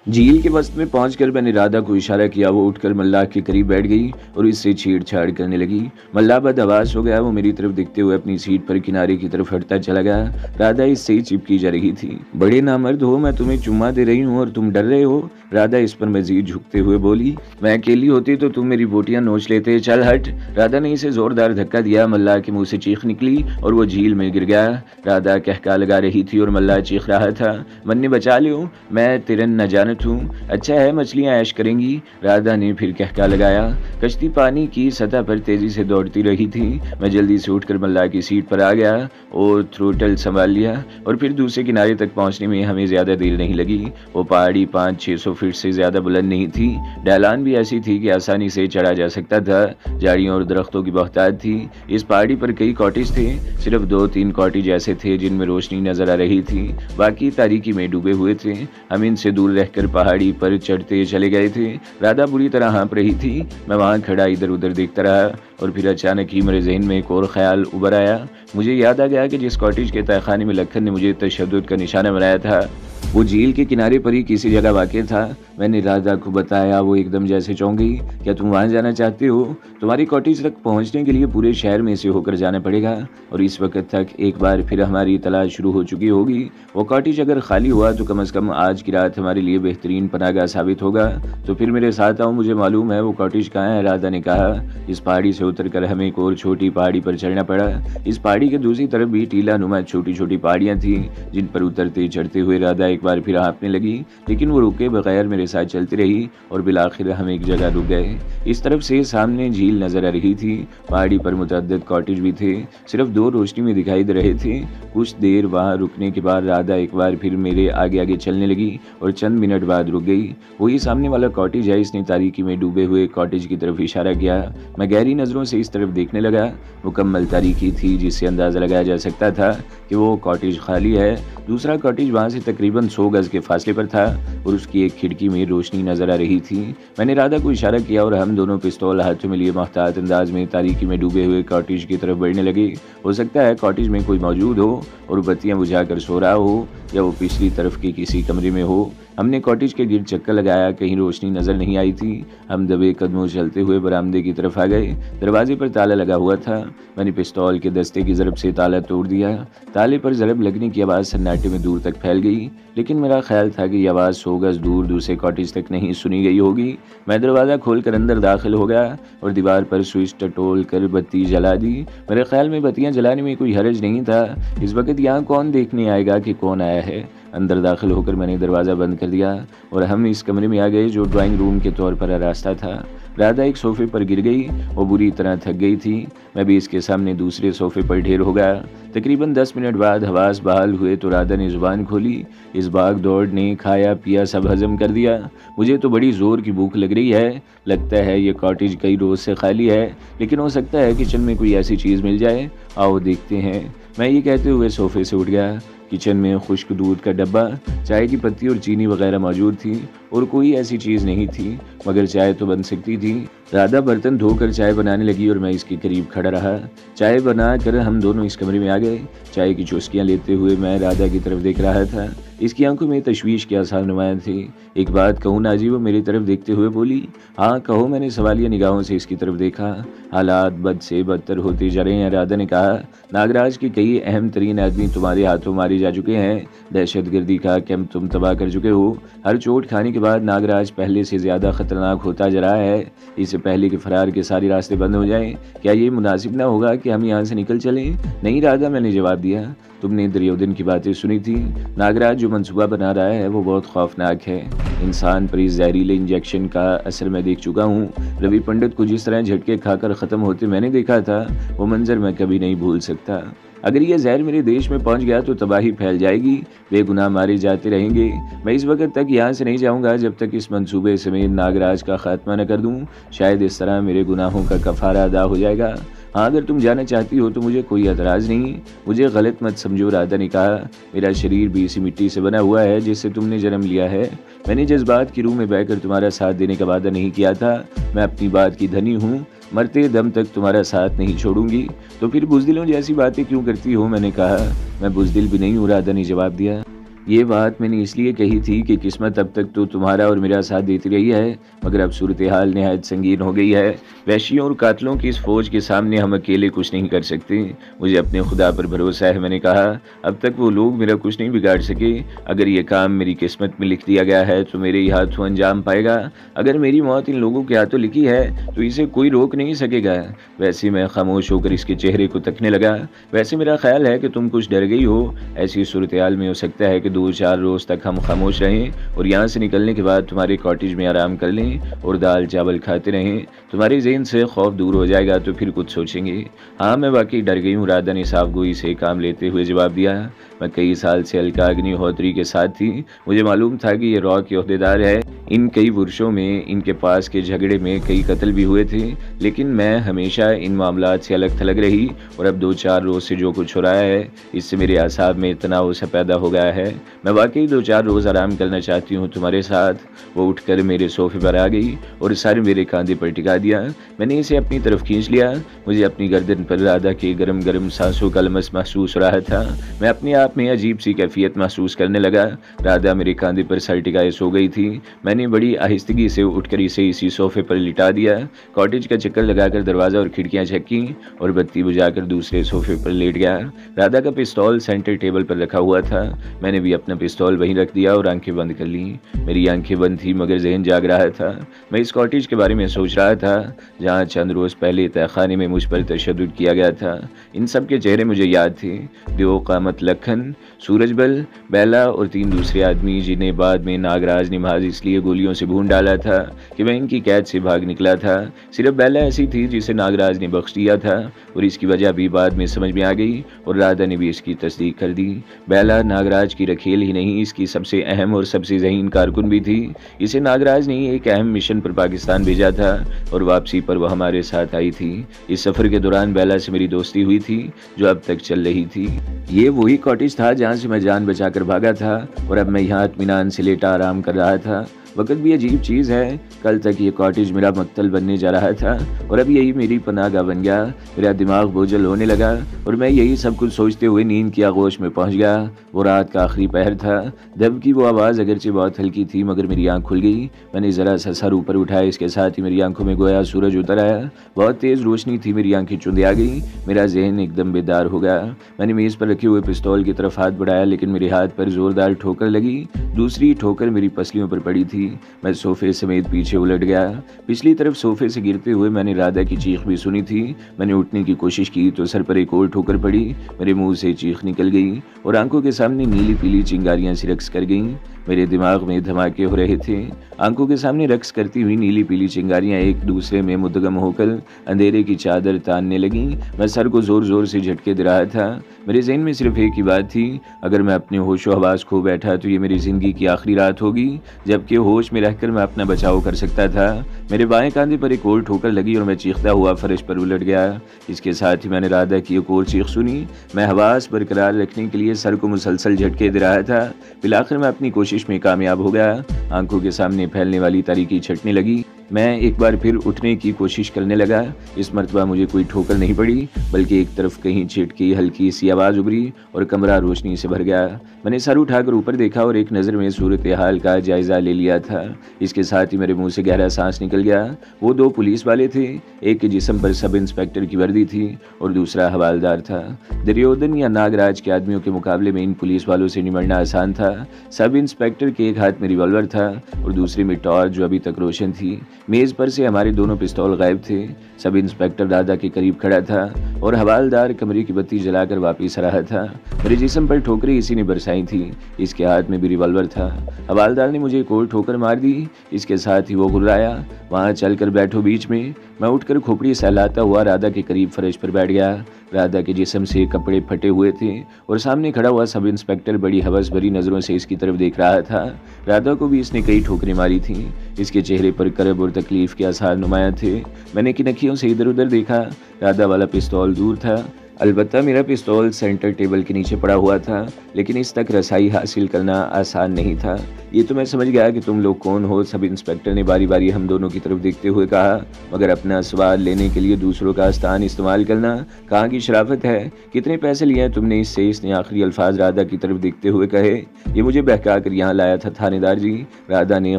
झील के वसत में पहुंचकर मैंने राधा को इशारा किया। वो उठकर मल्लाह के करीब बैठ गई और इससे छेड़छाड़ करने लगी। मल्लाह बदहवास हो गया। वो मेरी तरफ देखते हुए अपनी सीट पर किनारे की तरफ हटता चला गया। राधा इससे ही चिपकी जा रही थी। बड़े नामर्द हो, मैं तुम्हें चुम्मा दे रही हूँ और तुम डर रहे हो। राधा इस पर मजीद झुकते हुए बोली, मैं अकेली होती तो तुम मेरी बोटियां नोच लेते। चल हट। राधा ने इसे जोरदार धक्का दिया। मल्लाह के मुंह से चीख निकली और वो झील में गिर गया। राधा कहका लगा रही थी और मल्लाह चीख रहा था, मन्ने बचा लियो, मैं तिरन न जानत हूँ। अच्छा है, मछलियां ऐश करेंगी। राधा ने फिर कहका लगाया। कश्ती पानी की सतह पर तेजी से दौड़ती रही थी। मैं जल्दी से उठकर मल्लाह की सीट पर आ गया और थ्रोटल संभाल लिया और फिर दूसरे किनारे तक पहुंचने में हमें ज्यादा देर नहीं लगी। वो पहाड़ी 500-600 फीट से ज्यादा बुलंद नहीं थी। ढलान भी ऐसी थी कि आसानी से चढ़ा जा सकता था। झाड़ियों और दरख्तों की बहुतायत थी। इस पहाड़ी पर कई कॉटेज थे। सिर्फ 2-3 कॉटेज ऐसे थे जिनमें रोशनी नजर आ रही थी, बाकी तारीकी में डूबे हुए थे। हम इनसे दूर रहकर पहाड़ी पर चढ़ते चले गए थे। राधा बुरी तरह हाँप रही थी। मैं वहां खड़ा इधर उधर देखता रहा और फिर अचानक ही मेरे जहन में एक और ख्याल उभर आया। मुझे याद आ गया कि जिस कॉटेज के तहखाने में लखन ने मुझे तशद्दुद का निशाना बनाया था, वो झील के किनारे पर ही किसी जगह वाक़ था। मैंने राधा को बताया। वो एकदम जैसे चौंक गई। क्या तुम वहाँ जाना चाहते हो? तुम्हारी कॉटेज तक पहुँचने के लिए पूरे शहर में से होकर जाना पड़ेगा और इस वक्त तक एक बार फिर हमारी तलाश शुरू हो चुकी होगी। वो कॉटेज अगर खाली हुआ तो कम से कम आज की रात हमारे लिए बेहतरीन पनाहगाह साबित होगा। तो फिर मेरे साथ आओ, मुझे मालूम है वो कॉटेज कहाँ है। राधा ने कहा। इस पहाड़ी से उतरकर हमें एक और छोटी पहाड़ी पर चढ़ना पड़ा। इस पहाड़ी के दूसरी तरफ भी टीला नुमा छोटी छोटी पहाड़ियाँ थीं जिन पर उतरते चढ़ते हुए राधा एक बार फिर हाँफने लगी, लेकिन वो रुके बगैर मेरे साथ चलती रही और बिलाखिर हम एक जगह रुक गए। इस तरफ से सामने झील नजर आ रही थी। पहाड़ी पर मुतअद्दिद कॉटेज भी थे, सिर्फ 2 रोशनी में दिखाई दे रहे थे। कुछ देर वहां रुकने के बाद राधा एक बार फिर मेरे आगे आगे चलने लगी और चंद मिनट बाद रुक गई। वही सामने वाला कॉटेज है। इसने तारीकी में डूबे हुए कॉटेज की तरफ इशारा किया। मैं गहरी नजरों से इस तरफ देखने लगा। मुकम्मल तारीकी थी जिससे अंदाजा लगाया जा सकता था कि वो कॉटेज खाली है। दूसरा कॉटेज वहां से तकरीबन 100 गज के फासले पर था और उसकी एक खिड़की में रोशनी नजर आ रही थी। मैंने राधा को इशारा किया और हम दोनों पिस्तौल हाथों में लिए मोहतात अंदाज में तारीकी में डूबे हुए कॉटेज की तरफ बढ़ने लगे। हो सकता है कॉटेज में कोई मौजूद हो और बत्तियां बुझाकर सो रहा हो या वो पिछली तरफ के किसी कमरे में हो। हमने कॉटेज के गिर्द चक्कर लगाया, कहीं रोशनी नजर नहीं आई थी। हम दबे कदमों चलते हुए बरामदे की तरफ आ गए। दरवाजे पर ताला लगा हुआ था। मैंने पिस्तौल के दस्ते की ज़रब से ताला तोड़ दिया। ताले पर ज़रब लगने की आवाज़ सन्नाटे में दूर तक फैल गई, लेकिन मेरा ख्याल था कि यह आवाज़ 100 गज दूर दूसरे कॉटेज तक नहीं सुनी गई होगी। मैं दरवाज़ा खोलकर अंदर दाखिल हो गया और दीवार पर स्विच टटोल कर बत्ती जला दी। मेरे ख्याल में बत्तियां जलाने में कोई हर्ज नहीं था। इस वक्त यहाँ कौन देखने आएगा कि कौन आया है। अंदर दाखिल होकर मैंने दरवाज़ा बंद कर दिया और हम इस कमरे में आ गए जो ड्राइंग रूम के तौर पर रास्ता था। राधा एक सोफे पर गिर गई। वो बुरी तरह थक गई थी। मैं भी इसके सामने दूसरे सोफे पर ढेर हो गया। तकरीबन 10 मिनट बाद हवास बहाल हुए तो राधा ने जुबान खोली। इस भाग दौड़ ने खाया पिया सब हजम कर दिया। मुझे तो बड़ी ज़ोर की भूख लग रही है। लगता है ये कॉटेज कई रोज़ से खाली है, लेकिन हो सकता है किचन में कोई ऐसी चीज़ मिल जाए। आओ देखते हैं। मैं ये कहते हुए सोफे से उठ गया। किचन में खुश्क दूध का डब्बा, चाय की पत्ती और चीनी वगैरह मौजूद थी और कोई ऐसी चीज़ नहीं थी, मगर चाय तो बन सकती थी। राधा बर्तन धोकर चाय बनाने लगी और मैं इसके करीब खड़ा रहा। चाय बना कर हम दोनों इस कमरे में आ गए। चाय की चुस्कियाँ लेते हुए मैं राधा की तरफ देख रहा था। इसकी आंखों में तशवीश के आसार नुमायां थे। एक बात कहूँ नाजी, वो मेरी तरफ देखते हुए बोली। हाँ कहो। मैंने सवालिया निगाहों से इसकी तरफ देखा। हालात बद से बदतर होते जा रहे हैं। राधा ने कहा, नागराज के कई अहम तरीन आदमी तुम्हारे हाथों मारे जा चुके हैं। दहशतगर्दी का कैंप तुम तबाह कर चुके हो। हर चोट खाने के बाद नागराज पहले से ज़्यादा खतरनाक होता जा रहा है। इससे पहले कि फरार के सारे रास्ते बंद हो जाएं, क्या ये मुनासिब ना होगा कि हम यहाँ से निकल चलें? नहीं राधा, मैंने जवाब दिया। तुमने दुर्योधन की बातें सुनी थी। नागराज जो मंसूबा बना रहा है वो बहुत खौफनाक है। इंसान पर इस जहरीले इंजेक्शन का असर मैं देख चुका हूँ। रवि पंडित को जिस तरह झटके खाकर ख़त्म होते मैंने देखा था, वो मंजर मैं कभी नहीं भूल सकता। अगर यह जहर मेरे देश में पहुंच गया तो तबाही फैल जाएगी। बेगुनाह मारे जाते रहेंगे। मैं इस वक्त तक यहाँ से नहीं जाऊँगा जब तक इस मंसूबे समेत नागराज का खात्मा न कर दूँ। शायद इस तरह मेरे गुनाहों का कफारा अदा हो जाएगा। हाँ अगर तुम जाना चाहती हो तो मुझे कोई एतराज़ नहीं। मुझे गलत मत समझो, राधा ने कहा। मेरा शरीर भी इसी मिट्टी से बना हुआ है जिससे तुमने जन्म लिया है। मैंने जज्बात की रूह में बहकर तुम्हारा साथ देने का वादा नहीं किया था। मैं अपनी बात की धनी हूँ। मरते दम तक तुम्हारा साथ नहीं छोड़ूंगी। तो फिर बुज़दिलों जैसी बातें क्यों करती हो? मैंने कहा। मैं बुज़दिल भी नहीं हूँ, राधा ने जवाब दिया। ये बात मैंने इसलिए कही थी कि किस्मत अब तक तो तुम्हारा और मेरा साथ देती रही है, मगर अब सूरत हाल नहायत संगीन हो गई है। वहशियों और कातलों की इस फौज के सामने हम अकेले कुछ नहीं कर सकते। मुझे अपने खुदा पर भरोसा है, मैंने कहा। अब तक वो लोग मेरा कुछ नहीं बिगाड़ सके। अगर ये काम मेरी किस्मत में लिख दिया गया है तो मेरे ही हाथों अंजाम पाएगा। अगर मेरी मौत इन लोगों के हाथों लिखी है तो इसे कोई रोक नहीं सकेगा। वैसे मैं खामोश होकर इसके चेहरे को तकने लगा। वैसे मेरा ख्याल है कि तुम कुछ डर गई हो। ऐसी सूरत हाल में हो सकता है कि 2-4 रोज़ तक हम खामोश रहें और यहाँ से निकलने के बाद तुम्हारे कॉटेज में आराम कर लें और दाल चावल खाते रहें। तुम्हारे ज़हन से खौफ दूर हो जाएगा तो फिर कुछ सोचेंगे। हाँ, मैं वाकई डर गई हूँ, राधा ने साफगोई से काम लेते हुए जवाब दिया। मैं कई साल से अलका अग्निहोत्री के साथ थी। मुझे मालूम था कि ये रॉ के ओहदेदार है। इन कई वर्षों में इनके पास के झगड़े में कई कत्ल भी हुए थे, लेकिन मैं हमेशा इन मामलात से अलग थलग रही और अब 2-4 रोज़ से जो कुछ हो रहा है इससे मेरे आसाब में तनाव सा पैदा हो गया है। मैं वाकई 2-4 रोज़ आराम करना चाहती हूँ तुम्हारे साथ। वो उठकर मेरे सोफे पर आ गई और सारे मेरे कंधे पर टिका दिया। मैंने इसे अपनी तरफ खींच लिया। मुझे अपनी गर्दन पर राधा के गरम गरम सांसों का लमस महसूस हो रहा था। मैं अपने आप में अजीब सी कैफियत महसूस करने लगा। राधा मेरे कंधे पर सर टिकाए सो गई थी। मैंने बड़ी आहिस्तगी से उठकर इसे इसी सोफे पर लिटा दिया। कॉटेज का चक्कर लगाकर दरवाज़ा और खिड़कियां चेक की और बत्ती बुझाकर दूसरे सोफे पर लेट गया। राधा का पिस्तौल सेंटर टेबल पर रखा हुआ था। मैंने भी अपना पिस्तौल वहीं रख दिया और आंखें बंद कर ली। मेरी आंखें बंद थी मगर जहन जाग रहा था। मैं इस कॉटेज के बारे में सोच रहा था जहाँ चंद रोज़ पहले तहखाने में मुझ पर तशद्दुद किया गया था। इन सब के चेहरे मुझे याद थे। देव कामत लखन, सूरजबल, बेला और 3 दूसरे आदमी जिन्हें बाद में नागराज ने महज इसलिए गोलियों से भून डाला था कि मैं इनकी कैद से भाग निकला था। सिर्फ बेला ऐसी थी जिसे नागराज ने बख्श दिया था और इसकी वजह भी बाद में समझ में आ गई और राधा ने भी इसकी तस्दीक कर दी। बेला नागराज की रखेल ही नहीं, इसकी सबसे अहम और सबसे ज़हीन कारकुन भी थी। इसे नागराज ने एक अहम मिशन पर पाकिस्तान भेजा था और वापसी पर वह हमारे साथ आई थी। इस सफ़र के दौरान बेला से मेरी दोस्ती हुई थी जो अब तक चल रही थी। ये वही कॉटेज था जहाँ से मैं जान बचाकर भागा था और अब मैं यहाँ इत्मीनान से लेटा आराम कर रहा था। वक्त भी अजीब चीज़ है। कल तक ये कॉटेज मेरा मक्तल बनने जा रहा था और अब यही मेरी पनाहगाह बन गया। मेरा दिमाग बोझल होने लगा और मैं यही सब कुछ सोचते हुए नींद की आगोश में पहुंच गया। वो रात का आखिरी पहर था। दब की वो आवाज़ अगरचे बहुत हल्की थी मगर मेरी आंख खुल गई। मैंने ज़रा सा सर ऊपर उठाया, इसके साथ ही मेरी आंखों में गोया सूरज उतर आया। बहुत तेज़ रोशनी थी, मेरी आंखें चुंधे आ गई। मेरा जहन एकदम बेदार हो गया। मैंने मेज़ पर रखे हुए पिस्तौल की तरफ हाथ बढ़ाया लेकिन मेरे हाथ पर ज़ोरदार ठोकर लगी। दूसरी ठोकर मेरी पसलियों पर पड़ी थी। मैं सोफे समेत पीछे उलट गया। पिछली तरफ सोफे से गिरते हुए मैंने राधा की चीख भी सुनी थी। मैंने उठने की कोशिश की तो सर पर एक और ठोकर पड़ी। मेरे मुंह से चीख निकल गई और आंखों के सामने नीली पीली चिंगारियां सी रक्स कर गईं। मेरे दिमाग में धमाके हो रहे थे। आंखों के सामने रक्स करती हुई नीली पीली चिंगारियां एक दूसरे में मुद्गम होकर अंधेरे की चादर तानने लगीं। मैं सर को जोर जोर से झटके दे रहा था। मेरे ज़हन में सिर्फ एक ही बात थी, अगर मैं अपने होशो हवास खो बैठा तो ये मेरी ज़िंदगी की आखिरी रात होगी जबकि होश में रहकर मैं अपना बचाव कर सकता था। मेरे बाएं कंधे पर एक और ठोकर लगी और मैं चीखता हुआ फर्श पर उलट गया। इसके साथ ही मैंने राधा की एक और चीख सुनी। मैं हवास बरकरार रखने के लिए सर को मुसलसल झटके दे रहा था। फिर आखिर मैं अपनी कोशिश में कामयाब हो गया। आंखों के सामने फैलने वाली तारीकी छटने लगी। मैं एक बार फिर उठने की कोशिश करने लगा। इस मरतबा मुझे कोई ठोकर नहीं पड़ी बल्कि एक तरफ कहीं छिटकी हल्की सी आवाज़ उभरी और कमरा रोशनी से भर गया। मैंने सर उठाकर ऊपर देखा और एक नज़र में सूरत हाल का जायज़ा ले लिया था। इसके साथ ही मेरे मुंह से गहरा सांस निकल गया। वो 2 पुलिस वाले थे। एक के जिस्म पर सब इंस्पेक्टर की वर्दी थी और दूसरा हवालदार था। दुर्योधन या नागराज के आदमियों के मुकाबले में इन पुलिस वालों से निमटना आसान था। सब इंस्पेक्टर के एक हाथ में रिवॉल्वर था और दूसरे में टॉर्च जो अभी तक रोशन थी। मेज़ पर से हमारे दोनों पिस्तौल गायब थे। सब इंस्पेक्टर दादा के करीब खड़ा था और हवालदार कमरे की बत्ती जलाकर वापस आ रहा था। मेरे जिस्म पर ठोकरें इसी ने बरसाई थी। इसके हाथ में भी रिवॉल्वर था। हवालदार ने मुझे एक और ठोकर मार दी। इसके साथ ही वो गुर्राया, वहाँ चलकर बैठो बीच में। मैं उठकर खोपड़ी सहलाता हुआ राधा के करीब फर्श पर बैठ गया। राधा के जिस्म से कपड़े फटे हुए थे और सामने खड़ा हुआ सब इंस्पेक्टर बड़ी हवस भरी नज़रों से इसकी तरफ देख रहा था। राधा को भी इसने कई ठोकरें मारी थीं। इसके चेहरे पर करब और तकलीफ के आसार नुमायां थे। मैंने किन अखियों से इधर उधर देखा। राधा वाला पिस्तौल दूर था। अलबत्ता मेरा पिस्तौल सेंटर टेबल के नीचे पड़ा हुआ था, लेकिन इस तक रसाई हासिल करना आसान नहीं था। ये तो मैं समझ गया कि तुम लोग कौन हो, सब इंस्पेक्टर ने बारी बारी हम दोनों की तरफ देखते हुए कहा, मगर अपना सवाल लेने के लिए दूसरों का स्थान इस्तेमाल करना कहाँ की शराफत है। कितने पैसे लिए हैं तुमने इससे? इसने आखिरी अल्फाज राधा की तरफ देखते हुए कहे। ये मुझे बहका कर यहाँ लाया था थानेदार जी, राधा ने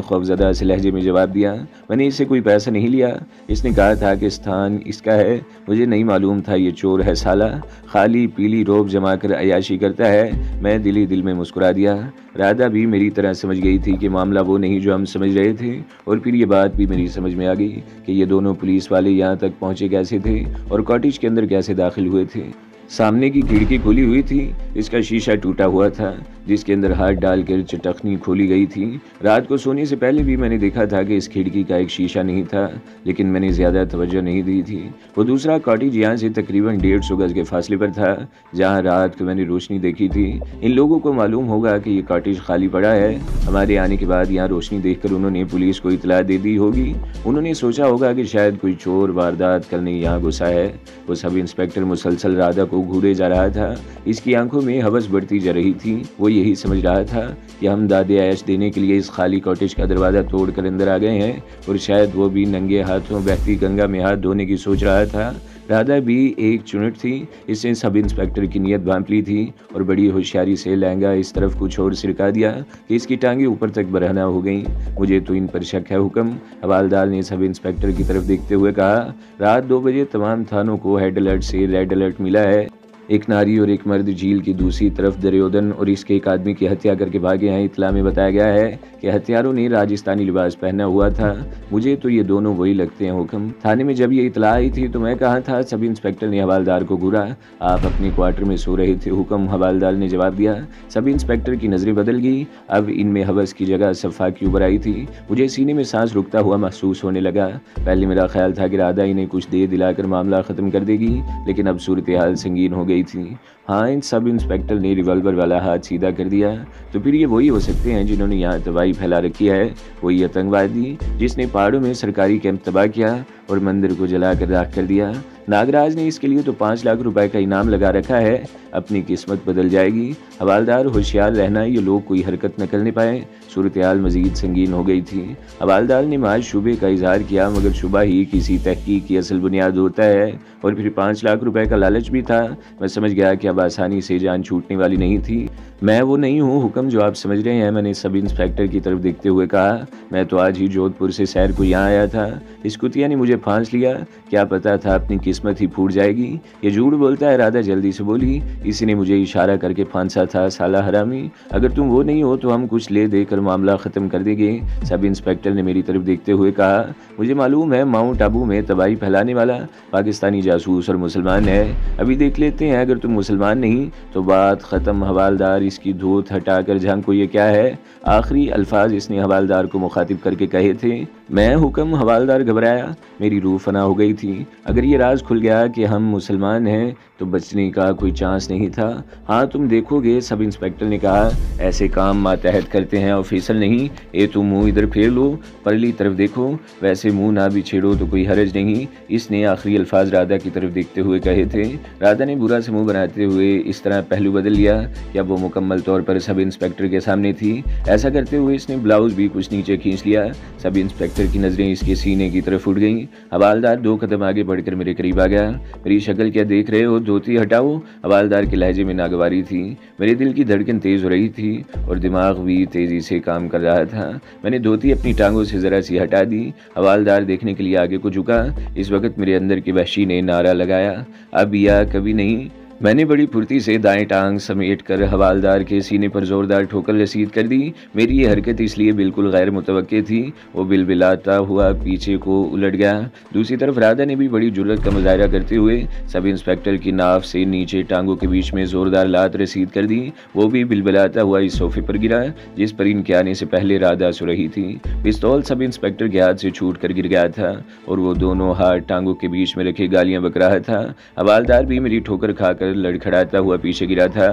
खौफजदा से लहजे में जवाब दिया। मैंने इससे कोई पैसा नहीं लिया, इसने कहा था कि स्थान इसका है। मुझे नहीं मालूम था ये चोर है साला, खाली पीली रोब जमा कर अयाशी करता है। मैं दिल ही दिल में मुस्कुरा दिया। राधा भी मेरी तरह समझ गई थी कि मामला वो नहीं जो हम समझ रहे थे, और फिर ये बात भी मेरी समझ में आ गई कि ये दोनों पुलिस वाले यहाँ तक पहुँचे कैसे थे और कॉटेज के अंदर कैसे दाखिल हुए थे। सामने की खिड़की खुली हुई थी, इसका शीशा टूटा हुआ था जिसके अंदर हाथ डालकर चटखनी खोली गई थी। रात को सोने से पहले भी मैंने देखा था कि इस खिड़की का एक शीशा नहीं था, लेकिन मैंने ज़्यादा तवज्जो नहीं दी थी। वो दूसरा कॉटेज यहाँ से तकरीबन 150 गज के फासले पर था जहाँ रात को मैंने रोशनी देखी थी। इन लोगों को मालूम होगा कि ये कॉटेज खाली पड़ा है। हमारे आने के बाद यहाँ रोशनी देखकर उन्होंने पुलिस को इतला दे दी होगी। उन्होंने सोचा होगा कि शायद कोई चोर वारदात करने यहाँ घुसा है। वो सब इंस्पेक्टर मुसलसल राधा को घूरे जा रहा था। इसकी आंखों में हवस बढ़ती जा रही थी। वो यही समझ रहा था कि हम दादे ऐश देने के लिए इस खाली कॉटेज का दरवाज़ा तोड़कर अंदर आ गए हैं, और शायद वो भी नंगे हाथों बहती गंगा में हाथ धोने की सोच रहा था। राधा भी एक चुनट थी। इसने सब इंस्पेक्टर की नीयत भांप ली थी और बड़ी होशियारी से लहंगा इस तरफ कुछ और सिरका दिया कि इसकी टांगें ऊपर तक बरहना हो गईं। मुझे तो इन पर शक है हुक्म, हवालदार ने सब इंस्पेक्टर की तरफ देखते हुए कहा। रात 2 बजे तमाम थानों को हेड अलर्ट से रेड अलर्ट मिला है। एक नारी और एक मर्द झील की दूसरी तरफ दरियोदन और इसके एक आदमी की हत्या करके भागे हैं। इतला में बताया गया है कि हत्यारों ने राजस्थानी लिबास पहना हुआ था। मुझे तो ये दोनों वही लगते हैं हुक्म। थाने में जब ये इतला आई थी तो मैं कहाँ था? सब इंस्पेक्टर ने हवालदार को घूरा। आप अपने क्वार्टर में सो रहे थे हुक्म, हवालदार ने जवाब दिया। सब इंस्पेक्टर की नजरें बदल गई। अब इनमें हवस की जगह सफा की उभर आई थी। मुझे सीने में सांस रुकता हुआ महसूस होने लगा। पहले मेरा ख्याल था कि राधा इन्हें कुछ दे दिलाकर मामला खत्म कर देगी, लेकिन अब सूरत हाल संगीन हो गई थी। हाँ, इन सब इंस्पेक्टर ने रिवॉल्वर वाला हाथ सीधा कर दिया। तो फिर ये वही हो सकते हैं जिन्होंने यहाँ तबाही फैला रखी है। वही आतंकवादी जिसने पहाड़ों में सरकारी कैंप तबाह किया और मंदिर को जलाकर राख कर दिया। नागराज ने इसके लिए तो 5 लाख रुपए का इनाम लगा रखा है। अपनी किस्मत बदल जाएगी। हवालदार होशियार रहना, ये लोग कोई हरकत न करने पाए। सूरत हाल मजीद संगीन हो गई थी। हवालदार ने महज शुबे का इजहार किया, मगर शुबा ही किसी तहकीक की असल बुनियाद होता है। और फिर 5 लाख रुपए का लालच भी था। मैं समझ गया कि अब आसानी से जान छूटने वाली नहीं थी। मैं वो नहीं हूँ हुक्म जो आप समझ रहे हैं, मैंने सब इंस्पेक्टर की तरफ देखते हुए कहा। मैं तो आज ही जोधपुर से सैर को यहाँ आया था। इस कुतिया ने मुझे फांस लिया। क्या पता था अपनी किस्मत ही फूट जाएगी। ये झूठ बोलता है, राधा जल्दी से बोली। इसी ने मुझे इशारा करके फांसा था, साला हरामी। अगर तुम वो नहीं हो तो हम कुछ ले देकर मामला ख़त्म कर देंगे। सब इंस्पेक्टर ने मेरी तरफ देखते हुए कहा। मुझे मालूम है माउंट आबू में तबाही फैलाने वाला पाकिस्तानी जासूस और मुसलमान है। अभी देख लेते हैं, अगर तुम मुसलमान नहीं तो बात ख़त्म। हवालदार इसकी धोत हटाकर झांको, ये क्या है? आखिरी अल्फाज इसने हवालदार को मुखातिब करके कहे थे। मैं हुक्म। हवालदार घबराया। मेरी रूह फना हो गई थी। अगर ये राज खुल गया कि हम मुसलमान हैं तो बचने का कोई चांस नहीं था। हाँ, तुम देखोगे, सब इंस्पेक्टर ने कहा। ऐसे काम मातहत करते हैं ऑफिसर नहीं। ए तुम मुंह इधर फेर लो, परली तरफ देखो। वैसे मुंह ना भी छेड़ो तो कोई हरज नहीं। इसने आखिरी अल्फाज राधा की तरफ देखते हुए कहे थे। राधा ने बुरा से मुंह बनाते हुए इस तरह पहलू बदल लिया कि अब वो मुकम्मल तौर पर सब इंस्पेक्टर के सामने थी। ऐसा करते हुए इसने ब्लाउज भी कुछ नीचे खींच लिया। सब इंस्पेक्टर की नजरें इसके सीने की तरफ उठ गईं। हवालदार 2 कदम आगे बढ़कर मेरे करीब आ गया। मेरी शक्ल क्या देख रहे हो? धोती हटाओ। हवालदार के लहजे में नागवारी थी। मेरे दिल की धड़कन तेज हो रही थी और दिमाग भी तेजी से काम कर रहा था। मैंने धोती अपनी टांगों से जरा सी हटा दी। हवालदार देखने के लिए आगे को झुका। इस वक्त मेरे अंदर की वहशी ने नारा लगाया, अब या कभी नहीं। मैंने बड़ी फुर्ती से दाएं टांग समेट कर हवालदार के सीने पर जोरदार ठोकर रसीद कर दी। मेरी ये हरकत इसलिए बिल्कुल गैर मुतवक्के थी। वो बिलबिलाता हुआ पीछे को उलट गया। दूसरी तरफ राधा ने भी बड़ी जुर्रत का मुजाहरा करते हुए सब इंस्पेक्टर की नाफ से नीचे टांगों के बीच में जोरदार लात रसीद कर दी। वो भी बिलबिलाता हुआ इस सोफे पर गिरा जिस पर इनके आने से पहले राधा सो रही थी। पिस्तौल सब इंस्पेक्टर के हाथ से छूट कर गिर गया था और वो दोनों हाथ टांगों के बीच में रखे गालियां बक रहा था। हवालदार भी मेरी ठोकर खाकर लड़खड़ाता हुआ पीछे गिरा था।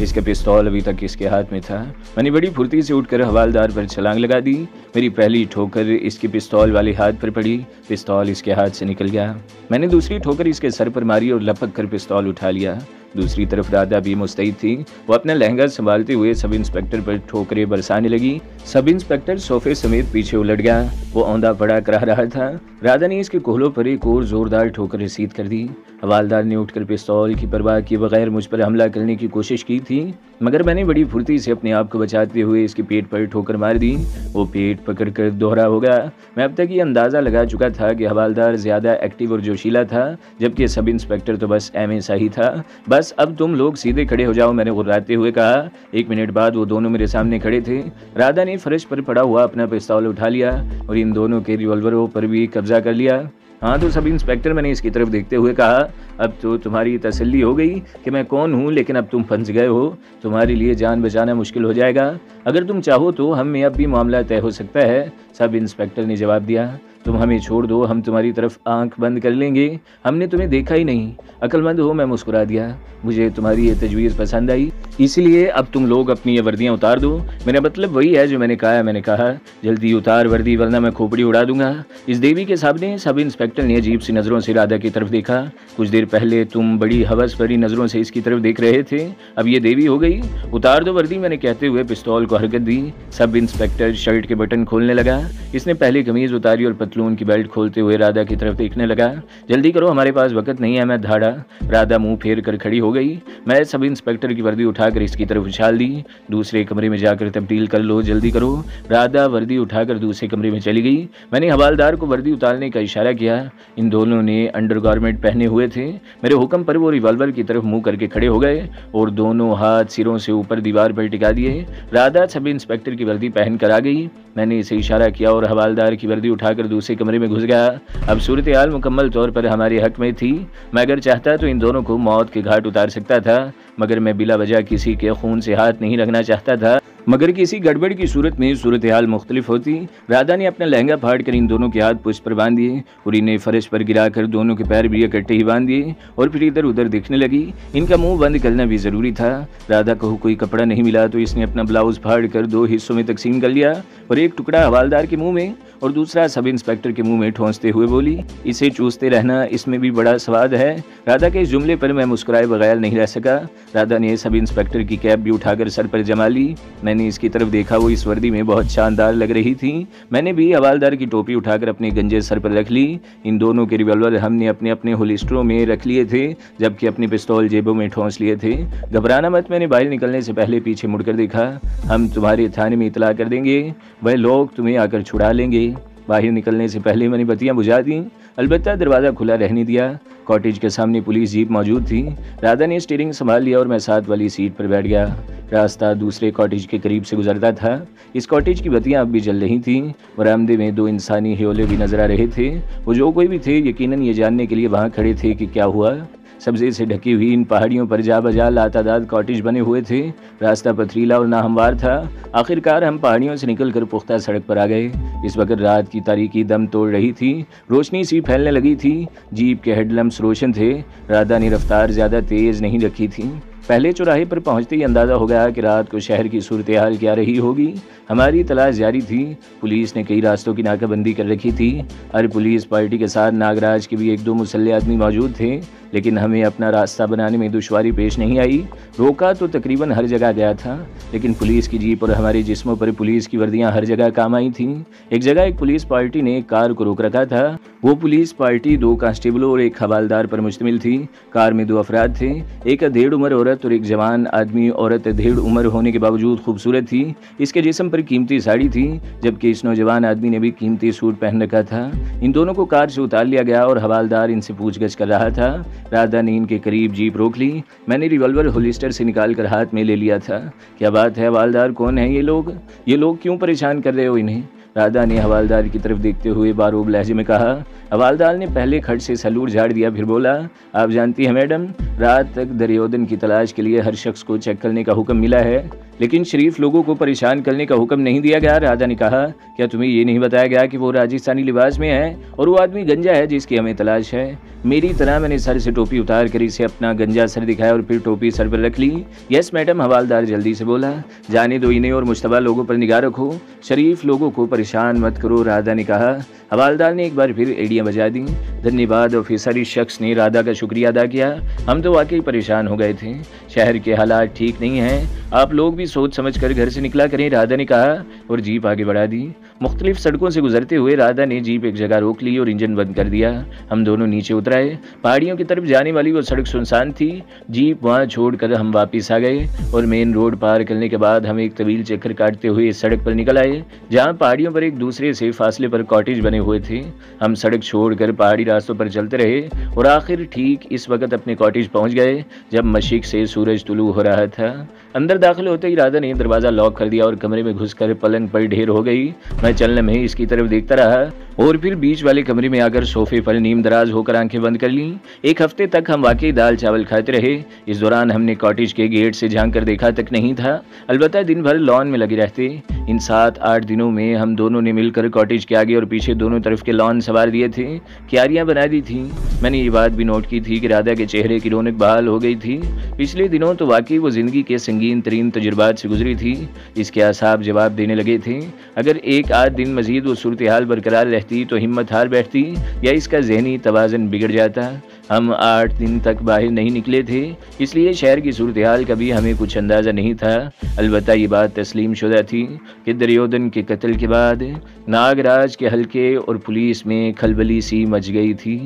इसका पिस्तौल अभी तक इसके हाथ में था। मैंने बड़ी फुर्ती से उठकर हवालदार पर छलांग लगा दी। मेरी पहली ठोकर इसके पिस्तौल वाले हाथ पर पड़ी, पिस्तौल इसके हाथ से निकल गया। मैंने दूसरी ठोकर इसके सर पर मारी और लपक कर पिस्तौल उठा लिया। दूसरी तरफ राधा भी मुस्तैद थी। वो अपना लहंगा संभालते हुए सब इंस्पेक्टर पर ठोकरें बरसाने लगी। सब इंस्पेक्टर सोफे समेत पीछे उलट गया। वो औंधा पड़ा कराह रहा था। राधा ने इसके कोहलों पर एक और जोरदार ठोकर रसीद कर दी। हवालदार ने उठकर पिस्तौल की परवाह किए बगैर मुझ पर हमला करने की कोशिश की थी, मगर मैंने बड़ी फुर्ती से अपने आप को बचाते हुए इसके पेट पर ठोकर मार दी। वो पेट पकड़कर दोहरा हो गया। मैं अब तक ये अंदाज़ा लगा चुका था कि हवालदार ज़्यादा एक्टिव और जोशीला था, जबकि सब इंस्पेक्टर तो बस ऐसा ही था। बस अब तुम लोग सीधे खड़े हो जाओ, मैंने गुर्राते हुए कहा। 1 मिनट बाद वो दोनों मेरे सामने खड़े थे। राधा ने फर्श पर पड़ा हुआ अपना पिस्तौल उठा लिया और इन दोनों के रिवॉल्वरों पर भी कब्जा कर लिया। हाँ तो सब इंस्पेक्टर, मैंने इसकी तरफ देखते हुए कहा, अब तो तुम्हारी तसल्ली हो गई कि मैं कौन हूँ, लेकिन अब तुम फंस गए हो। तुम्हारे लिए जान बचाना मुश्किल हो जाएगा। अगर तुम चाहो तो हम में अब भी मामला तय हो सकता है। सब इंस्पेक्टर ने जवाब दिया। तुम हमें छोड़ दो, हम तुम्हारी तरफ आंख बंद कर लेंगे। हमने तुम्हें देखा ही नहीं। अक्लमंद हो। मैं मुस्कुरा दिया। मुझे तुम्हारी ये तजवीज़ पसंद आई, इसलिए अब तुम लोग अपनी ये वर्दियाँ उतार दो। मेरा मतलब वही है जो मैंने कहा जल्दी उतार वर्दी, वरना मैं खोपड़ी उड़ा दूंगा। इस देवी के सामने सब इंस्पेक्टर ने अजीब सी नज़रों से राधा की तरफ देखा। कुछ देर पहले तुम बड़ी हवस भरी नज़रों से इसकी तरफ देख रहे थे, अब ये देवी हो गई। उतार दो वर्दी, मैंने कहते हुए पिस्तौल को हरकत दी। सब इंस्पेक्टर शर्ट के बटन खोलने लगा। इसने पहले कमीज़ उतारी और पतलून की बेल्ट खोलते हुए राधा की तरफ देखने लगा। जल्दी करो, हमारे पास वक्त नहीं है, मैं धाड़ा। राधा मुंह फेर कर खड़ी हो गई। मैं सब इंस्पेक्टर की वर्दी उठाकर इसकी तरफ उछाल दी। दूसरे कमरे में जाकर तब्दील कर लो, जल्दी करो। राधा वर्दी उठाकर दूसरे कमरे में चली गई। मैंने हवालदार को वर्दी उतारने का इशारा किया। इन दोनों ने अंडरगारमेंट पहने हुए थे। मेरे हुक्म पर वो रिवॉल्वर की तरफ मुंह करके खड़े हो गए और दोनों हाथ सिरों से ऊपर दीवार पर टिका दिए। राधा सब इंस्पेक्टर की वर्दी पहन कर आ गई। मैंने इसे इशारा किया और हवालदार की वर्दी उठाकर दूसरे कमरे में घुस गया। अब सूरत हाल मुकम्मल तौर पर हमारे हक में थी। मैं अगर चाहता तो इन दोनों को मौत के घाट उतार सकता था, मगर मैं बिला वजह किसी के खून से हाथ नहीं रखना चाहता था। मगर किसी गड़बड़ की सूरत में सूरत हाल मुख्तलिफ होती। राधा ने अपना लहंगा फाड़ कर इन दोनों के हाथ पुष्ट पर बांध दिए और इन्हें फर्श पर गिराकर दोनों के पैर भी इकट्ठे ही बांध दिए और फिर इधर उधर देखने लगी। इनका मुंह बंद करना भी ज़रूरी था। राधा को कोई कपड़ा नहीं मिला तो इसने अपना ब्लाउज फाड़ कर 2 हिस्सों में तकसीम कर लिया और एक टुकड़ा हवालदार के मुंह में और दूसरा सब इंस्पेक्टर के मुंह में ठोंसते हुए बोली, इसे चूसते रहना, इसमें भी बड़ा स्वाद है। राधा के इस जुमले पर मैं मुस्कुराए बगैर नहीं रह सका। राधा ने सब इंस्पेक्टर की कैप भी उठाकर सर पर जमा ली। मैंने इसकी तरफ देखा, वो इस वर्दी में बहुत शानदार लग रही थी। मैंने भी हवालदार की टोपी उठाकर अपने गंजे सर पर रख ली। इन दोनों के रिवॉल्वर हमने अपने अपने होलिस्टरों में रख लिए थे, जबकि अपने पिस्तौल जेबों में ठोंस लिए थे। घबराना मत, मैंने बाहर निकलने से पहले पीछे मुड़कर देखा। हम तुम्हारे थाने में इतला कर देंगे, वह लोग तुम्हें आकर छुड़ा लेंगे। बाहर निकलने से पहले मैंने बत्तियां बुझा दी, अलबत्ता दरवाज़ा खुला रहने दिया। कॉटेज के सामने पुलिस जीप मौजूद थी। राधा ने स्टीयरिंग संभाल लिया और मैं साथ वाली सीट पर बैठ गया। रास्ता दूसरे कॉटेज के करीब से गुजरता था। इस कॉटेज की बत्तियां अब भी जल रही थीं। बरामदे में 2 इंसानी ह्योले भी नजर आ रहे थे। वो जो कोई भी थे, यकीनन ये जानने के लिए वहाँ खड़े थे कि क्या हुआ। सब्ज़े से ढकी हुई इन पहाड़ियों पर जा बजा लातादाद कॉटेज बने हुए थे। रास्ता पथरीला और नाहमवार था। आखिरकार हम पहाड़ियों से निकलकर पुख्ता सड़क पर आ गए। इस वक्त रात की तारीकी दम तोड़ रही थी। रोशनी सी फैलने लगी थी। जीप के हेडलैम्प्स रोशन थे। राधा ने रफ्तार ज़्यादा तेज़ नहीं रखी थी। पहले चौराहे पर पहुंचते ही अंदाज़ा हो गया कि रात को शहर की सूरत हाल क्या रही होगी। हमारी तलाश जारी थी। पुलिस ने कई रास्तों की नाकाबंदी कर रखी थी। हर पुलिस पार्टी के साथ नागराज के भी 1-2 मुसल्ले आदमी मौजूद थे, लेकिन हमें अपना रास्ता बनाने में दुश्वारी पेश नहीं आई। रोका तो तकरीबन हर जगह गया था, लेकिन पुलिस की जीप और हमारे जिस्मों पर पुलिस की वर्दियां हर जगह काम आई थीं। एक जगह एक पुलिस पार्टी ने एक कार को रोक रखा था। वो पुलिस पार्टी 2 कांस्टेबलों और एक हवालदार पर मुश्तमिल थी। कार में 2 अफराद थे, एक अधेड़ उम्र औरत और एक जवान आदमी। औरत अधेड़ उम्र होने के बावजूद खूबसूरत थी। इसके जिस्म पर कीमती साड़ी थी, जबकि इस नौजवान आदमी ने भी कीमती सूट पहन रखा था। इन दोनों को कार से उतार लिया गया और हवालदार इनसे पूछगछ कर रहा था। राधा ने इनके करीब जीप रोक ली। मैंने रिवॉल्वर होलिस्टर से निकाल कर हाथ में ले लिया था। क्या बात है हवालदार, कौन है ये लोग क्यों परेशान कर रहे हो इन्हें? राधा ने हवालदार की तरफ देखते हुए बारूब लहजे में कहा। हवालदार ने पहले खट से सलूट झाड़ दिया, फिर बोला, आप जानती हैं मैडम, रात तक दरियोदन की तलाश के लिए हर शख्स को चेक करने का हुक्म मिला है, लेकिन शरीफ लोगों को परेशान करने का हुक्म नहीं दिया गया। राधा ने कहा, क्या तुम्हें ये नहीं बताया गया कि वो राजस्थानी लिबास में है और वो आदमी गंजा है जिसकी हमें तलाश है? मेरी तरह मैंने सर से टोपी उतार कर इसे अपना गंजा सर दिखाया और फिर टोपी सर पर रख ली। यस मैडम, हवालदार जल्दी से बोला। जाने दो इन्हें और मुश्तबा लोगों पर निगाह रखो, शरीफ लोगों को परेशान मत करो, राधा ने कहा। हवालदार ने एक बार फिर एड़ियां बजा दी। धन्यवाद ऑफिसर। इस शख्स ने राधा का शुक्रिया अदा किया। हम तो वाकई परेशान हो गए थे, शहर के हालात ठीक नहीं हैं, आप लोग भी सोच समझ कर घर से निकला करें, राधा ने कहा और जीप आगे बढ़ा दी। मुख्तलिफ सड़कों से गुजरते हुए राधा ने जीप एक जगह रोक ली और इंजन बंद कर दिया। हम दोनों नीचे उतर आए। पहाड़ियों की तरफ जाने वाली वो सड़क सुनसान थी। जीप वहाँ छोड़कर हम वापस आ गए और मेन रोड पार करने के बाद हम एक तवील चक्कर काटते हुए इस सड़क पर निकल आए जहाँ पहाड़ियों पर एक दूसरे से फासले पर कॉटेज बने हुए थे। हम सड़क छोड़कर पहाड़ी रास्तों पर चलते रहे और आखिर ठीक इस वक्त अपने कॉटेज पहुंच गए जब मशरिक से सूरज तुलू हो रहा था। अंदर दाखिल होते ही राधा ने दरवाजा लॉक कर दिया और कमरे में घुसकर पलंग पर ढेर हो गई। मैं चलने में इसकी तरफ देखता रहा और फिर बीच वाले कमरे में आकर सोफे पर नीम दराज होकर आंखें बंद कर लीं। एक हफ्ते तक हम वाकई दाल चावल खाते रहे। इस दौरान हमने कॉटेज के गेट से झांक कर देखा तक नहीं था, अलबत्ता दिन भर लॉन में लगे रहते। इन 7-8 दिनों में हम दोनों ने मिलकर कॉटेज के आगे और पीछे दोनों तरफ के लॉन संवार दिए थे, क्यारियां बना दी थी। मैंने ये बात भी नोट की थी कि राधा के चेहरे की रौनक बहाल हो गई थी। पिछले दिनों तो वाकई वो जिंदगी के संगीन तरीन तजुर्बात से गुजरी थी, इसके आसाब जवाब देने लगे थे। अगर एक आध दिन मजीद वो सूरत हाल बरकरार रहती तो हिम्मत हार बैठती या इसका जहनी तवाज़न बिगड़ जाता। हम 8 दिन तक बाहर नहीं निकले थे, इसलिए शहर की सूरत हाल का भी हमें कुछ अंदाज़ा नहीं था। अलबत्ता ये बात तस्लीम शुदा थी कि दुर्योधन के कत्ल के बाद नागराज के हल्के और पुलिस में खलबली सी मच गई थी।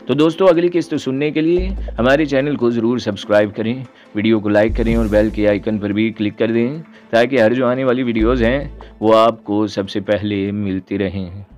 तो दोस्तों, अगली किस्त सुनने के लिए हमारे चैनल को ज़रूर सब्सक्राइब करें, वीडियो को लाइक करें और बेल के आइकन पर भी क्लिक कर दें ताकि हर जो आने वाली वीडियोज़ हैं वो आपको सबसे पहले मिलती रहें।